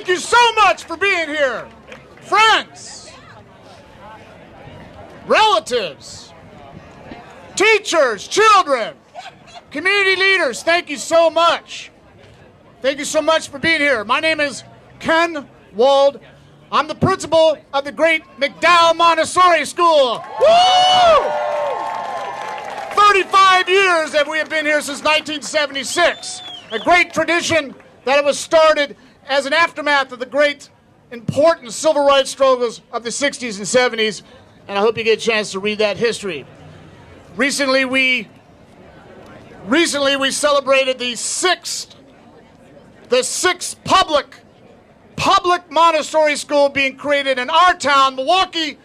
Thank you so much for being here. Friends, relatives, teachers, children, community leaders, thank you so much. Thank you so much for being here. My name is Ken Wald. I'm the principal of the great McDowell Montessori School. Woo! 35 years that we have been here since 1976. A great tradition that was started as an aftermath of the great important civil rights struggles of the 60s and 70s, and I hope you get a chance to read that history. Recently we celebrated the sixth public Montessori school being created in our town. Milwaukee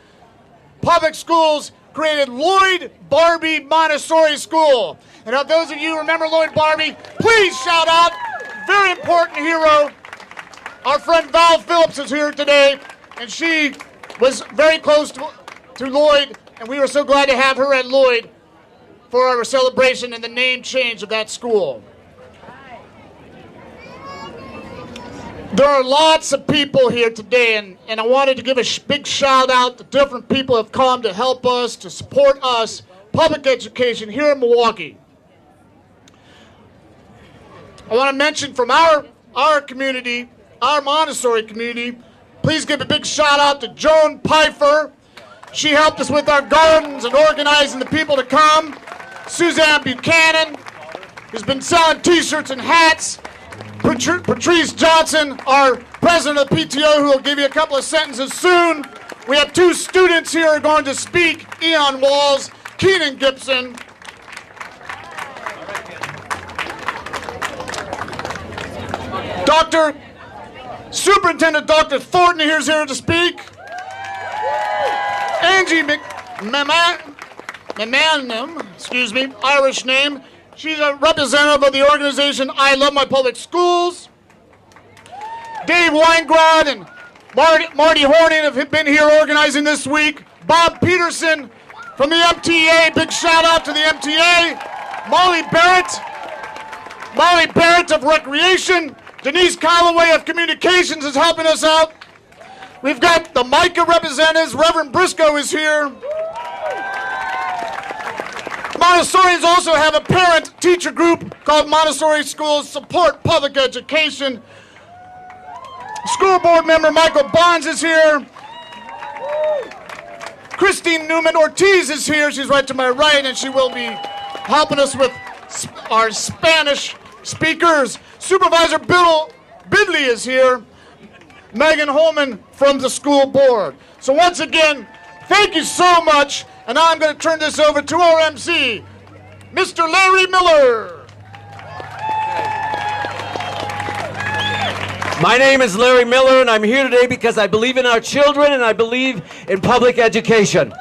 Public Schools created Lloyd Barbie Montessori School. And if those of you who remember Lloyd Barbie, please shout out, very important hero. Our friend Val Phillips is here today, and she was very close to Lloyd, and we were so glad to have her at Lloyd for our celebration and the name change of that school. There are lots of people here today, and I wanted to give a big shout out to different people who have come to help us, to support us, public education here in Milwaukee. I want to mention from our community, our Montessori community, please give a big shout out to Joan Pfeiffer. She helped us with our gardens and organizing the people to come. Suzanne Buchanan, who's been selling t-shirts and hats. Patrice Johnson, our president of PTO, who will give you a couple of sentences soon. We have two students here who are going to speak, Eon Walls, Keenan Gibson. Superintendent Dr. Thornton here is here to speak. Angie McManum, excuse me, Irish name. She's a representative of the organization I Love My Public Schools. Dave Weingrod and Marty Horning have been here organizing this week. Bob Peterson from the MTA, big shout out to the MTA. Molly Barrett of Recreation. Denise Calloway of Communications is helping us out. We've got the MICA representatives. Reverend Briscoe is here. Montessorians also have a parent-teacher group called Montessori Schools Support Public Education. School board member Michael Bonds is here. Christine Newman Ortiz is here. She's right to my right, and she will be helping us with our Spanish speakers. Supervisor Bill Bidley is here. Megan Holman from the school board. So once again, thank you so much. And now I'm going to turn this over to our MC, Mr. Larry Miller. My name is Larry Miller, and I'm here today because I believe in our children and I believe in public education.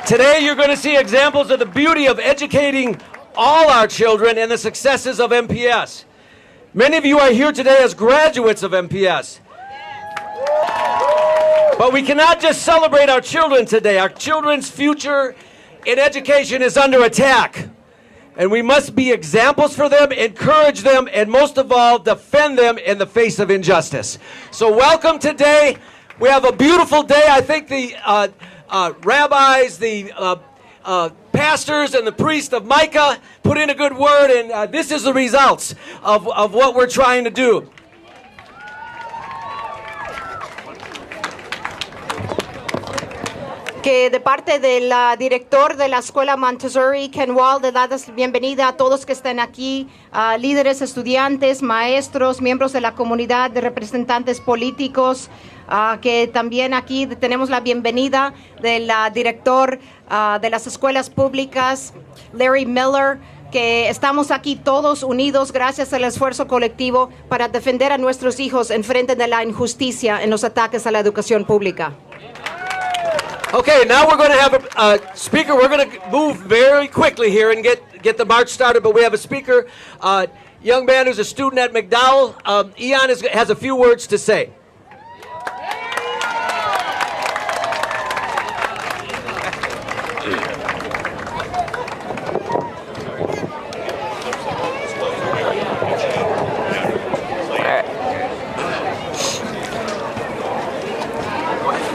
Today you're going to see examples of the beauty of educating all our children and the successes of MPS. Many of you are here today as graduates of MPS. But we cannot just celebrate our children today. Our children's future in education is under attack. And we must be examples for them, encourage them, and most of all, defend them in the face of injustice. So welcome today. We have a beautiful day. I think the rabbis, the pastors, and the priest of Micah put in a good word, and this is the results of what we're trying to do. Que de parte del director de la Escuela Montessori, Ken Wald, le damos bienvenida a todos que están aquí, líderes, estudiantes, maestros, miembros de la comunidad, de representantes políticos, que también aquí tenemos la bienvenida del director de las escuelas públicas, Larry Miller, que estamos aquí todos unidos gracias al esfuerzo colectivo para defender a nuestros hijos en frente de la injusticia en los ataques a la educación pública. Okay, now we're going to have a speaker. We're going to move very quickly here and get the march started, but we have a speaker, young man who's a student at McDowell. Eon has a few words to say.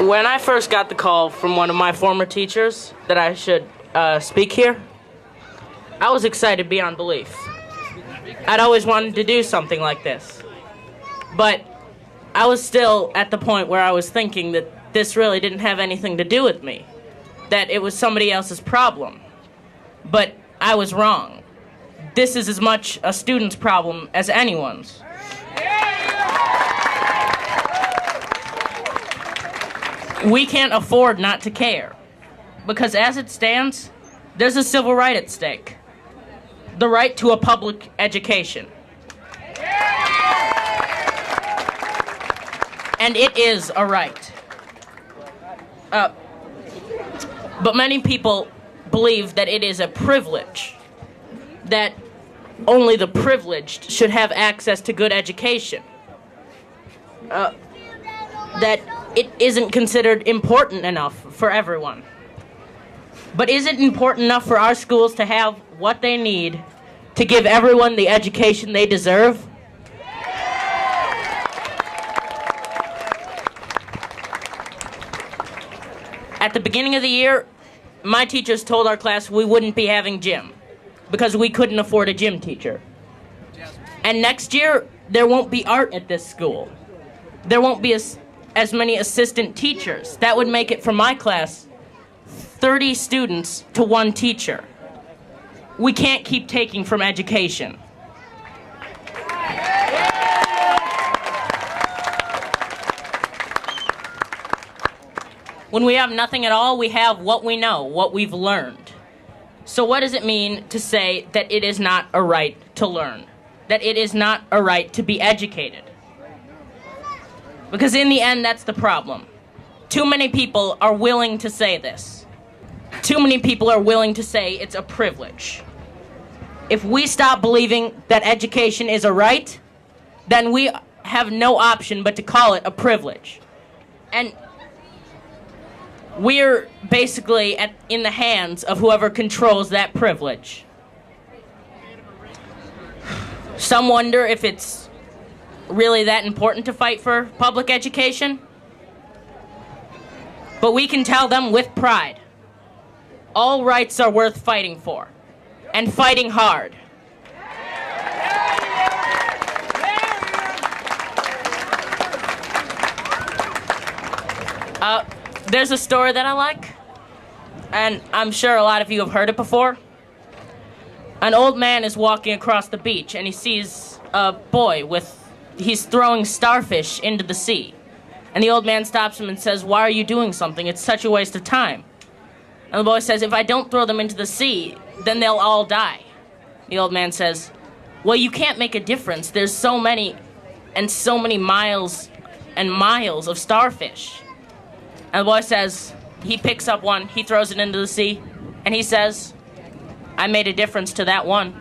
When I first got the call from one of my former teachers that I should speak here, I was excited beyond belief. I'd always wanted to do something like this. But I was still at the point where I was thinking that this really didn't have anything to do with me, that it was somebody else's problem. But I was wrong. This is as much a student's problem as anyone's. We can't afford not to care, because as it stands, there's a civil right at stake. The right to a public education. And it is a right. But many people believe that it is a privilege, that only the privileged should have access to good education, that it isn't considered important enough for everyone. But is it important enough for our schools to have what they need to give everyone the education they deserve? At the beginning of the year, my teachers told our class we wouldn't be having gym because we couldn't afford a gym teacher. And next year, there won't be art at this school. There won't be as many assistant teachers. That would make it, for my class, 30 students to 1 teacher. We can't keep taking from education. When we have nothing at all, we have what we know, what we've learned. So what does it mean to say that it is not a right to learn? That it is not a right to be educated? Because in the end, that's the problem. Too many people are willing to say this. Too many people are willing to say it's a privilege. If we stop believing that education is a right, then we have no option but to call it a privilege. And we're basically in the hands of whoever controls that privilege. Some wonder if it's really that important to fight for public education. But we can tell them with pride, all rights are worth fighting for, and fighting hard. There's a story that I like, and I'm sure a lot of you have heard it before. An old man is walking across the beach, and he sees a boy he's throwing starfish into the sea. And the old man stops him and says, "Why are you doing something? It's such a waste of time." And the boy says, "If I don't throw them into the sea, then they'll all die." The old man says, "Well, you can't make a difference. There's so many miles and miles of starfish." And the boy says, he picks up one, he throws it into the sea, and he says, "I made a difference to that one."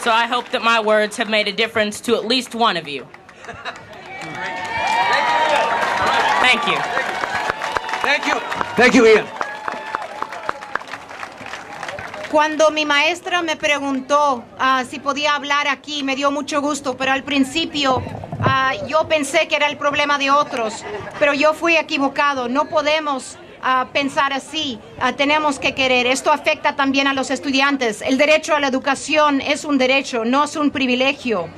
So I hope that my words have made a difference to at least one of you. Thank you. Thank you. Thank you, Ian. Cuando mi maestra me preguntó si podía hablar aquí, me dio mucho gusto, pero al principio yo pensé que era el problema de otros, pero yo fui equivocado. No podemos pensar así, tenemos que querer. Esto afecta también a los estudiantes. El derecho a la educación es un derecho, no es un privilegio.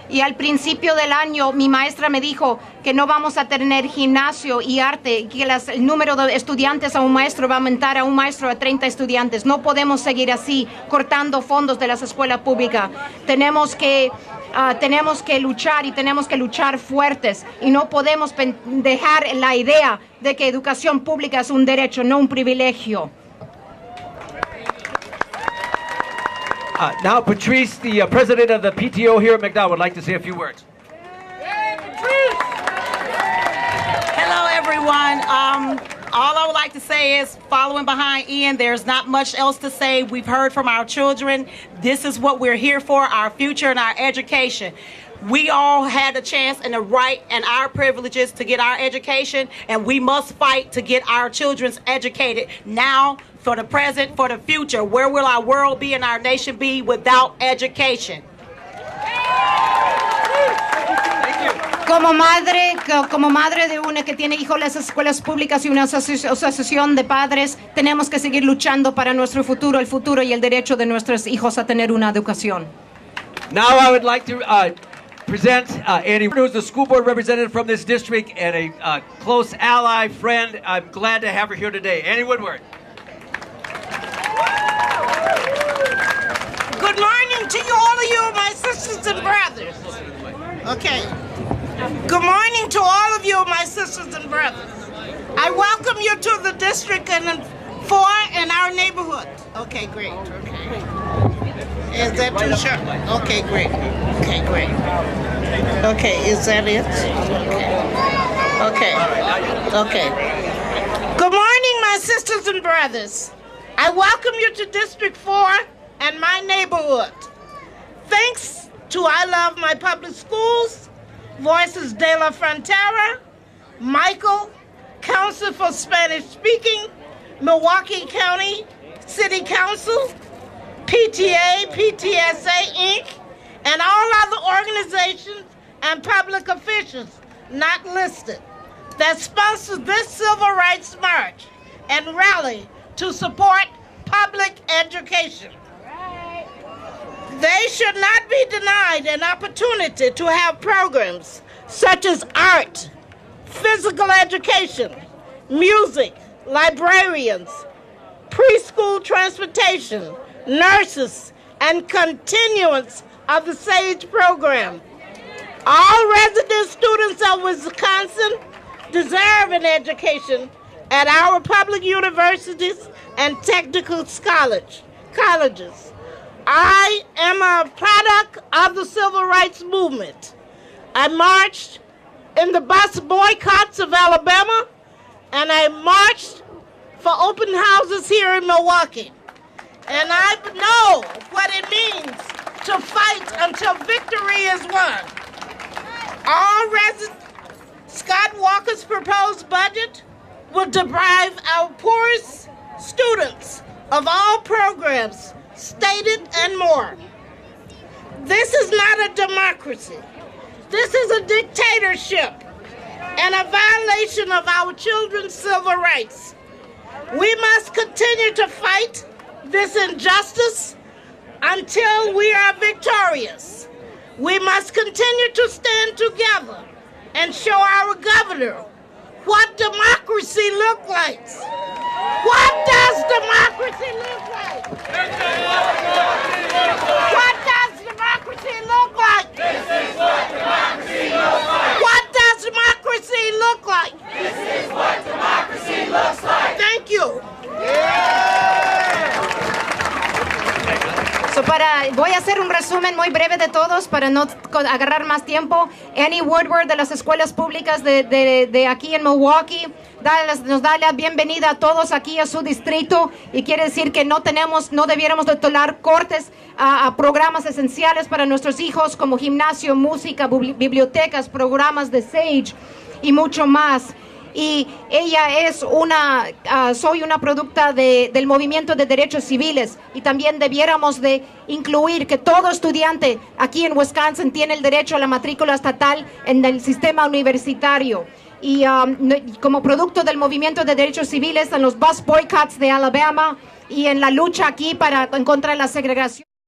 Y al principio del año mi maestra me dijo que no vamos a tener gimnasio y arte, que el número de estudiantes a un maestro va a aumentar a un maestro a 30 estudiantes. No podemos seguir así, cortando fondos de las escuelas públicas. Tenemos que luchar y tenemos que luchar fuertes. Y no podemos dejar la idea de que educación pública es un derecho, no un privilegio. Now, Patrice, the president of the PTO here at McDowell, would like to say a few words. Hello, everyone. All I would like to say is, following behind Ian, there's not much else to say. We've heard from our children. This is what we're here for, our future and our education. We all had the chance and the right and our privileges to get our education, and we must fight to get our children educated now, for the present, for the future. Where will our world be and our nation be without education? Como madre de una que tiene hijos en las escuelas públicas y una asociación de padres, tenemos que seguir luchando para nuestro futuro, el futuro y el derecho de nuestros hijos a tener una educación. Now I would like to present Annie, who's the school board representative from this district and a close ally, friend. I'm glad to have her here today. Annie Woodward. Good morning to you, all of you, my sisters and brothers. Okay. Good morning to all of you, my sisters and brothers. I welcome you to the District 4 in our neighborhood. Okay, great. Okay. Is that too short? Okay, great. Okay, great. Okay, is that it? Okay. Okay. Good morning, my sisters and brothers. I welcome you to District 4 and my neighborhood. Thanks to I Love My Public Schools, Voices de la Frontera, Michael, Council for Spanish Speaking, Milwaukee County City Council, PTA, PTSA Inc., and all other organizations and public officials not listed that sponsor this Civil Rights March and rally to support public education. They should not be denied an opportunity to have programs such as art, physical education, music, librarians, preschool transportation, nurses, and continuance of the SAGE program. All resident students of Wisconsin deserve an education at our public universities and technical colleges. I am a product of the Civil Rights Movement. I marched in the bus boycotts of Alabama, and I marched for open houses here in Milwaukee. And I know what it means to fight until victory is won. Scott Walker's proposed budget will deprive our poorest students of all programs, stated and more. This is not a democracy. This is a dictatorship and a violation of our children's civil rights. We must continue to fight this injustice until we are victorious. We must continue to stand together and show our governor what democracy looks like. What does democracy look like? What does democracy look like? This is what democracy looks like. What does democracy look like? This is what democracy looks like. Thank you. Voy a hacer un resumen muy breve de todos para no agarrar más tiempo. Annie Woodward de las escuelas públicas de aquí en Milwaukee nos da la bienvenida a todos aquí a su distrito y quiere decir que no debiéramos de tolerar cortes a programas esenciales para nuestros hijos como gimnasio, música, bibliotecas, programas de SAGE y mucho más. Y ella soy una producta del movimiento de derechos civiles y también debiéramos de incluir que todo estudiante aquí en Wisconsin tiene el derecho a la matrícula estatal en el sistema universitario. Y como producto del movimiento de derechos civiles en los bus boycotts de Alabama y en la lucha aquí en contra de la segregación.